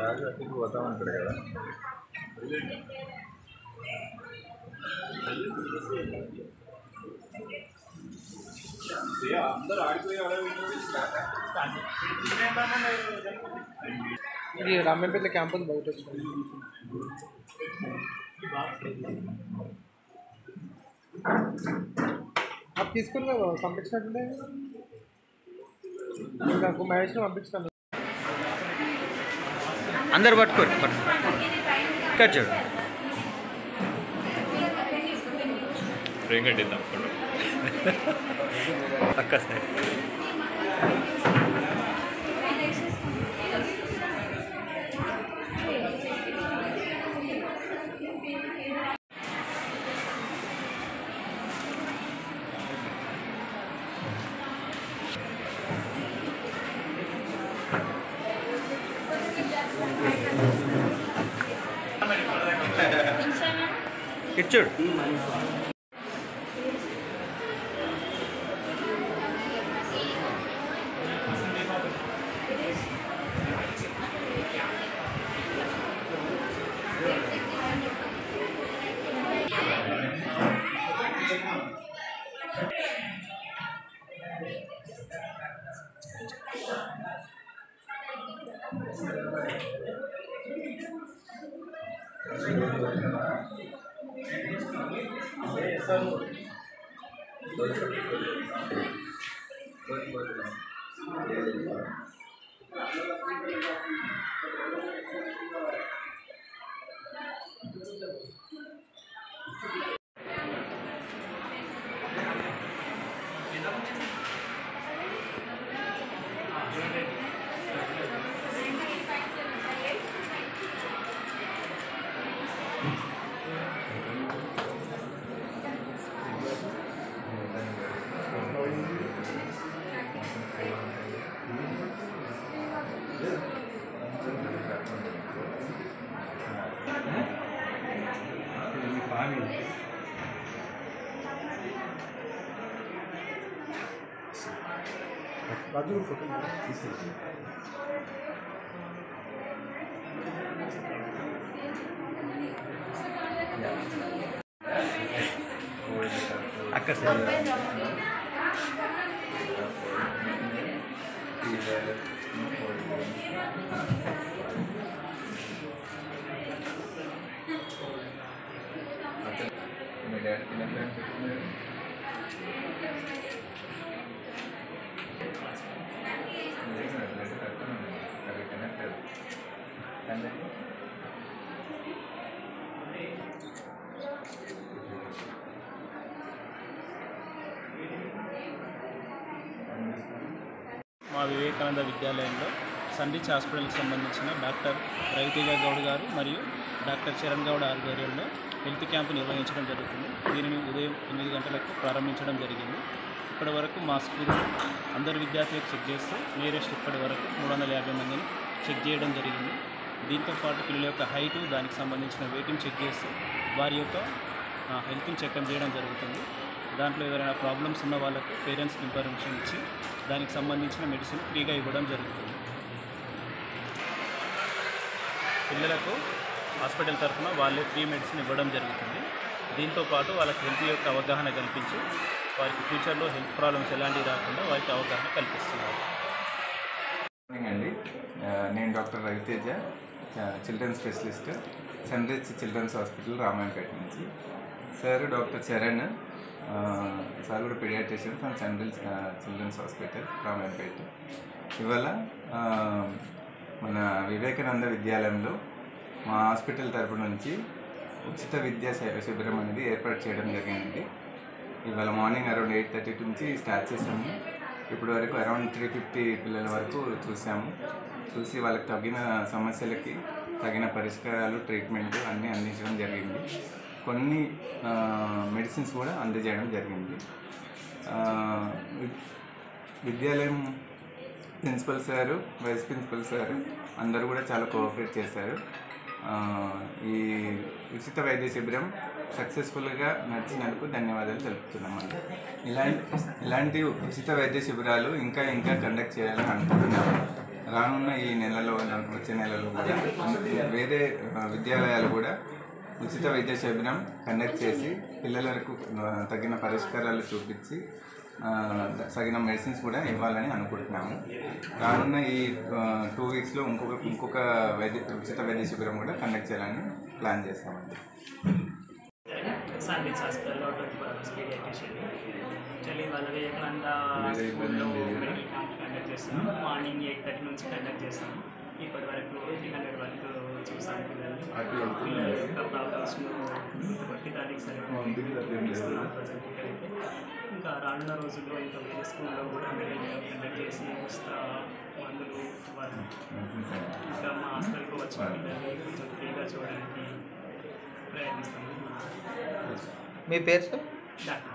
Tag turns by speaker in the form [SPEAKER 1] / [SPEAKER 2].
[SPEAKER 1] రాజు అక్కడికి పోతామంటాడు కదా. అందరూ ఆడిపోయి
[SPEAKER 2] ఇది రామేపేట క్యాంపస్ బయట వచ్చింది. అది తీసుకుని పంపించినట్టుండే నాకు మహేష్ని పంపించాను.
[SPEAKER 3] అందరు పట్టుకోరు ఇక్కడ చూడు
[SPEAKER 1] ఫ్రేమ్ కట్టిద్దాం
[SPEAKER 3] పక్క సైడ్. ఇచ్చుడు
[SPEAKER 2] రాజు ఫోటో తీసేసి
[SPEAKER 3] అక్కడ సైడ్
[SPEAKER 4] మా వివేకానంద విద్యాలయంలో సన్రిచ్ హాస్పిటల్కి సంబంధించిన డాక్టర్ రవితేజ గౌడ్ గారు మరియు డాక్టర్ చరణ్ గౌడ్ ఆధ్వర్యంలో హెల్త్ క్యాంపు నిర్వహించడం జరుగుతుంది. దీనిని ఉదయం 8 గంటలకు ప్రారంభించడం జరిగింది. ఇప్పటి వరకు మా స్కూల్లో అందరు విద్యార్థులకు చెక్ చేస్తూ నియరెస్ట్ ఇప్పటి వరకు 350 మందిని చెక్ చేయడం జరిగింది. దీంతోపాటు పిల్లల యొక్క హైటు, దానికి సంబంధించిన వెయిటింగ్ చెక్ చేస్తూ వారి యొక్క హెల్త్ని చెకప్ చేయడం జరుగుతుంది. దాంట్లో ఎవరైనా ప్రాబ్లమ్స్ ఉన్న వాళ్ళకు పేరెంట్స్కి ఇన్ఫర్మేషన్ ఇచ్చి దానికి సంబంధించిన మెడిసిన్ ఫ్రీగా ఇవ్వడం జరుగుతుంది. పిల్లలకు హాస్పిటల్ తరఫున వాళ్ళే ఫ్రీ మెడిసిన్ ఇవ్వడం జరుగుతుంది. దీంతోపాటు వాళ్ళకి హెల్త్ యొక్క అవగాహన కల్పించి వారికి ఫ్యూచర్లో హెల్త్ ప్రాబ్లమ్స్ ఎలాంటివి రాకుండా వారికి అవగాహన కల్పిస్తున్నారు.
[SPEAKER 5] అండి, నేను doctor Raviteja, children specialist, Sunrich children's hospital Ramayampet నుంచి. సార్ డాక్టర్ చరణ్, సార్ కూడా pediatrician from Sunrich children's hospital Ramayampet. ఇవాళ మన వివేకానంద విద్యాలయంలో మా హాస్పిటల్ తరపు నుంచి ఉచిత విద్యా శిబిరం అనేది ఏర్పాటు చేయడం జరిగింది. ఇవాళ మార్నింగ్ అరౌండ్ 8:30 నుంచి స్టార్ట్ చేసాము. ఇప్పటి వరకు అరౌండ్ 350 పిల్లల వరకు చూసి వాళ్ళకి తగిన సమస్యలకి తగిన పరిష్కారాలు, ట్రీట్మెంట్ అన్నీ అందించడం జరిగింది. కొన్ని మెడిసిన్స్ కూడా అందజేయడం జరిగింది. విద్యాలయం principal sir, vice principal sir అందరూ కూడా చాలా కోఆపరేట్ చేశారు. ఈ ఉచిత వైద్య శిబిరం సక్సెస్ఫుల్గా నడిచినందుకు ధన్యవాదాలు తెలుపుతున్నామండి. ఇలాంటి ఉచిత వైద్య శిబిరాలు ఇంకా కండక్ట్ చేయాలని అనుకుంటున్నాము. రానున్న ఈ నెలలో వచ్చే నెలలో కూడా వేరే విద్యాలయాలు కూడా ఉచిత వైద్య శిబిరం కండక్ట్ చేసి పిల్లలకు తగిన పరిష్కారాలు చూపించి తగిన మెడిసిన్స్ కూడా ఇవ్వాలని అనుకుంటున్నాము. రానున్న ఈ 2 వీక్స్లో ఇంకొక ఉచిత వైద్య శిబిరం కూడా కండక్ట్ చేయాలని ప్లాన్ చేస్తామండి.
[SPEAKER 6] సర్వీస్ హాస్పిటల్లో 24 పీడియాట్రిషియన్ యాక్చువల్లీ వాళ్ళ వివేకానంద స్కూల్లో మెడికల్ క్యాంప్ కండక్ట్ చేస్తున్నాం. మార్నింగ్ 8:30 నుంచి కండక్ట్ చేస్తాము. ఇప్పటి వరకు 300 వరకు చూసాము. పిల్లల యొక్క ప్రాబ్లమ్స్ను గుర్తుపట్టి దానికి సరిపోతున్నాం ప్రజెంట్ ఇక్కడైతే. ఇంకా రానున్న రోజుల్లో ఇంకా వేరే స్కూల్లో కూడా మెడికల్ క్యాంప్ కండక్ట్ చేసి ఉచిత మందులు ఇవ్వాలి. ఇంకా మా హాస్పిటల్కి వచ్చిన పిల్లల్ని కొంచెం ఫ్రీగా చూడడానికి ప్రయత్నిస్తాము.
[SPEAKER 3] మీ పేరు సార్?
[SPEAKER 6] డాక్టర్